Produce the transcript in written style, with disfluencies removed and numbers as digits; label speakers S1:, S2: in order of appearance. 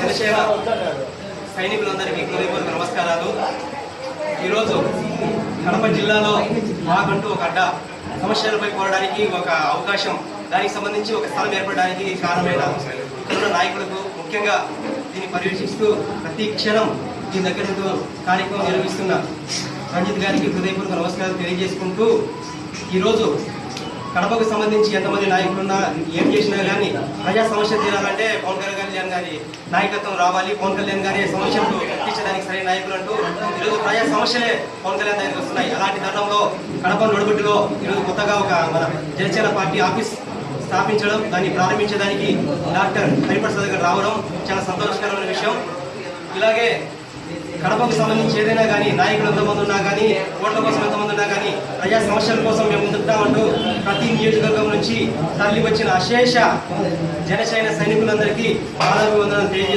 S1: జనసేన సైనికులందరికీ హృదయపూర్వక నమస్కారాలు. ఈరోజు కడప జిల్లాలో మాకంటూ ఒక అడ్డ సమస్యలపై పోరాడానికి ఒక అవకాశం, దానికి సంబంధించి ఒక స్థలం ఏర్పడడానికి కారణమైన ఇక్కడున్న నాయకులకు, ముఖ్యంగా దీన్ని పర్యవేక్షిస్తూ ప్రతి క్షణం దీని దగ్గర కార్యక్రమం నిర్వహిస్తున్న రంజిత్ గారికి హృదయపూర్వక నమస్కారాలు తెలియజేసుకుంటూ, ఈరోజు కడపకు సంబంధించి ఎంతమంది నాయకులున్నా ఏం చేసినా కానీ ప్రజా సమస్య తీరాలంటే పవన్ కళ్యాణ్ గారి నాయకత్వం రావాలి, పవన్ కళ్యాణ్ గారి సమస్యలు తీర్చడానికి సరైన నాయకులు అంటూ ఈరోజు ప్రజా సమస్యలే పవన్ కళ్యాణ్ దగ్గరికి వస్తున్నాయి. అలాంటి తరుణంలో కడప నడుబొట్టులో ఈరోజు కొత్తగా ఒక మన జనసేన పార్టీ ఆఫీస్ స్థాపించడం, దాన్ని ప్రారంభించడానికి డాక్టర్ హరిప్రసాద్ గారు రావడం చాలా సంతోషకరమైన విషయం. ఇలాగే కడపకు సంబంధించి ఏదైనా కానీ నాయకులు ఎంతమంది ఉన్నా కానీ, ఓట్ల కోసం ఎంతమంది ఉన్నా కానీ, ప్రజా సమస్యల కోసం మేము ముందుంటామంటూ ప్రతి నియోజకవర్గం నుంచి తరలి వచ్చిన అశేష జనసేన సైనికులందరికీ పాదాభివందనం తెలియజేస్తున్నాం.